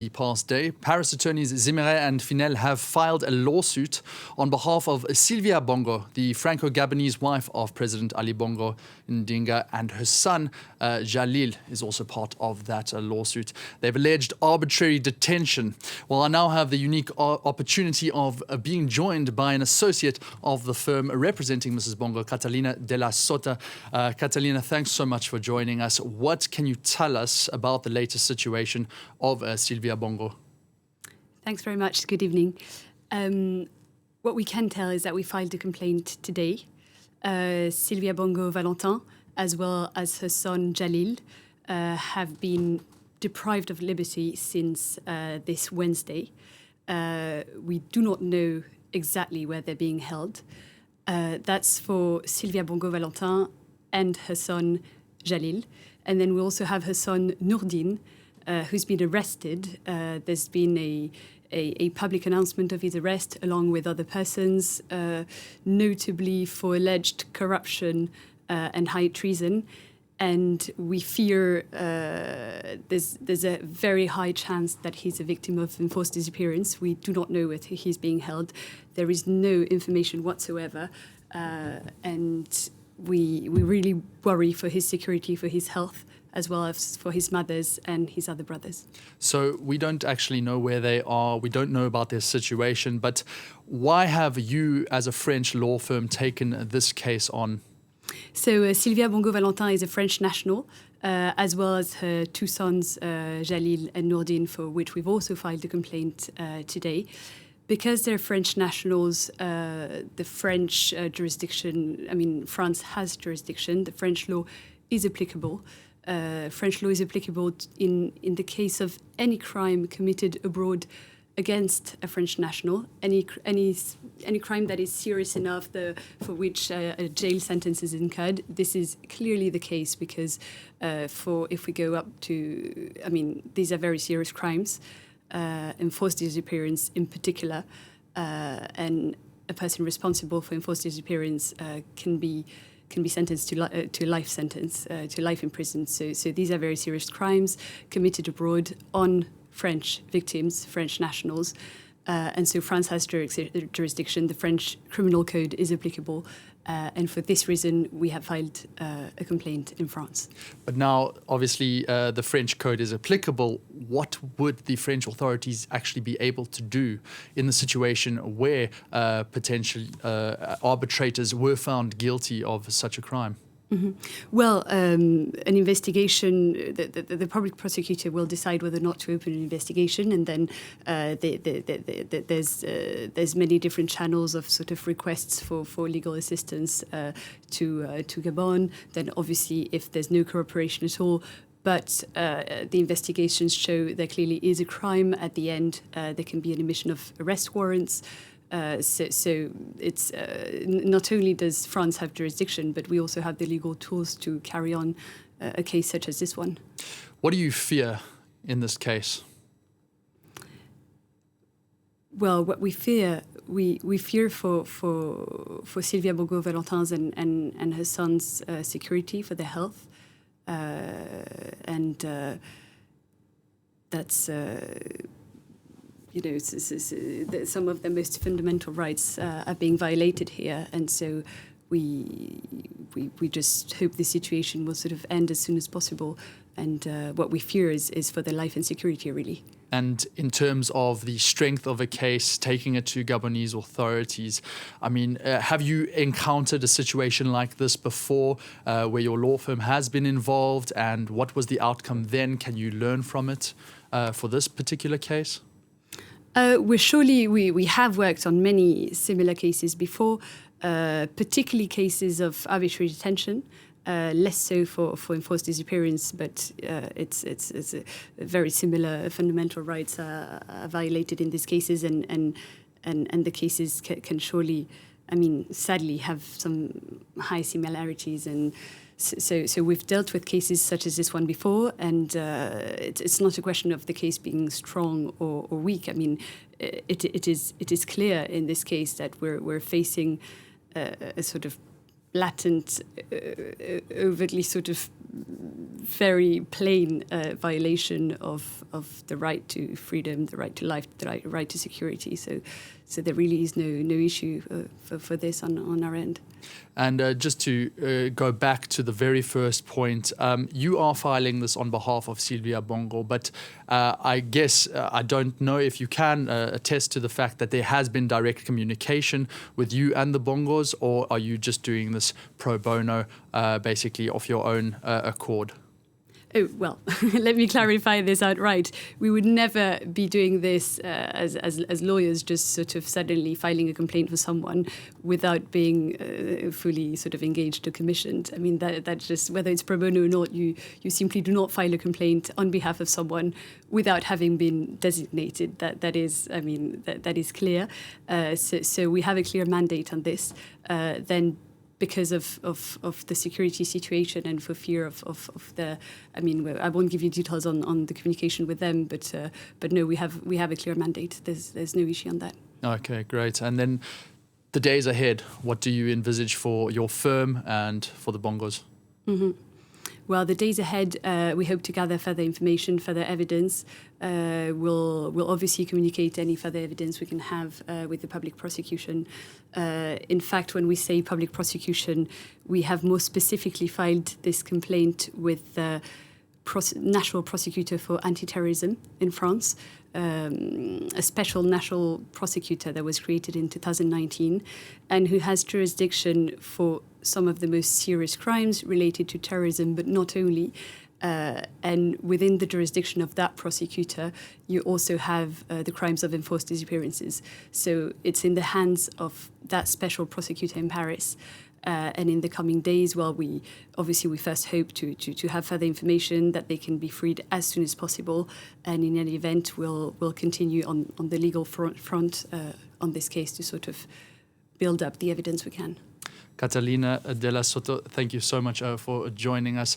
The past day, Paris attorneys Zimeray and Finelle have filed a lawsuit on behalf of Sylvia Bongo, the Franco-Gabonese wife of President Ali Bongo Ndinga, and her son Jalil is also part of that lawsuit. They've alleged arbitrary detention. Well, I now have the unique opportunity of being joined by an associate of the firm representing Mrs. Bongo, Catalina de la Sota. Catalina, thanks so much for joining us. What can you tell us about the latest situation of Sylvia Bongo? Thanks very much. Good evening. What we can tell is that we filed a complaint today. Sylvia Bongo Valentin, as well as her son Jalil, have been deprived of liberty since this Wednesday. We do not know exactly where they're being held. That's for Sylvia Bongo Valentin and her son Jalil. And then we also have her son Nourdine, who's been arrested. There's been a public announcement of his arrest along with other persons, notably for alleged corruption and high treason. And we fear there's a very high chance that he's a victim of enforced disappearance. We do not know where he's being held. There is no information whatsoever. And we really worry for his security, for his health, as well as for his mother's and his other brothers. So we don't actually know where they are. We don't know about their situation. But why have you, as a French law firm, taken this case on? So Sylvia Bongo Valentin is a French national, as well as her two sons, Jalil and Nourdine, for which we've also filed a complaint today. Because they're French nationals, the French jurisdiction, France has jurisdiction, the French law is applicable. French law is applicable in the case of any crime committed abroad against a French national, any crime that is serious enough for which a jail sentence is incurred. This is clearly the case because if we go up to, these are very serious crimes, enforced disappearance in particular, and a person responsible for enforced disappearance can be sentenced to a life sentence, to life in prison. So these are very serious crimes committed abroad on French victims, French nationals. And so France has jurisdiction. The French criminal code is applicable. And for this reason, we have filed a complaint in France. But now, obviously, the French code is applicable. What would the French authorities actually be able to do in the situation where potential arbitrators were found guilty of such a crime? Mm-hmm. Well, an investigation, the public prosecutor will decide whether or not to open an investigation, and then there's many different channels of sort of requests for legal assistance to Gabon. Then obviously, if there's no cooperation at all, but the investigations show there clearly is a crime at the end, there can be an emission of arrest warrants. So it's not only does France have jurisdiction, but we also have the legal tools to carry on a case such as this one. What do you fear in this case? Well, what we fear, we fear for Sylvia Bongo Valentin's and her son's security, for their health, and that's. Some of the most fundamental rights are being violated here, and so we just hope the situation will sort of end as soon as possible. And what we fear is for their life and security, really. And in terms of the strength of a case, taking it to Gabonese authorities, have you encountered a situation like this before, where your law firm has been involved, and what was the outcome then? Can you learn from it for this particular case? We have worked on many similar cases before, particularly cases of arbitrary detention, less so for enforced disappearance, but it's very similar fundamental rights are violated in these cases, and the cases can surely, sadly, have some high similarities. And so we've dealt with cases such as this one before, and it's not a question of the case being strong or weak. It is clear in this case that we're facing a sort of blatant, overtly sort of very plain violation of the right to freedom, the right to life, the right to security. So there really is no issue for this on our end. And just to go back to the very first point, you are filing this on behalf of Sylvia Bongo, but I guess I don't know if you can attest to the fact that there has been direct communication with you and the Bongos, or are you just doing this pro bono, basically of your own accord? Oh, well, let me clarify this outright. We would never be doing this as lawyers, just sort of suddenly filing a complaint for someone without being fully sort of engaged or commissioned. I mean, that's just, whether it's pro bono or not, you simply do not file a complaint on behalf of someone without having been designated. That is clear. So we have a clear mandate on this. Then, because of the security situation and for fear of the, I mean, I won't give you details on the communication with them, but no, we have a clear mandate. There's no issue on that. Okay, great. And then the days ahead, what do you envisage for your firm and for the Bongos? Mm-hmm. Well, the days ahead, we hope to gather further information, further evidence. We'll obviously communicate any further evidence we can have with the public prosecution. In fact, when we say public prosecution, we have more specifically filed this complaint with the National Prosecutor for Anti-Terrorism in France, a special national prosecutor that was created in 2019 and who has jurisdiction for some of the most serious crimes related to terrorism, but not only. And within the jurisdiction of that prosecutor, you also have the crimes of enforced disappearances. So it's in the hands of that special prosecutor in Paris. And in the coming days, well, we first hope to have further information that they can be freed as soon as possible. And in any event, we'll continue on the legal front on this case to sort of build up the evidence we can. Catalina della Sota, thank you so much for joining us.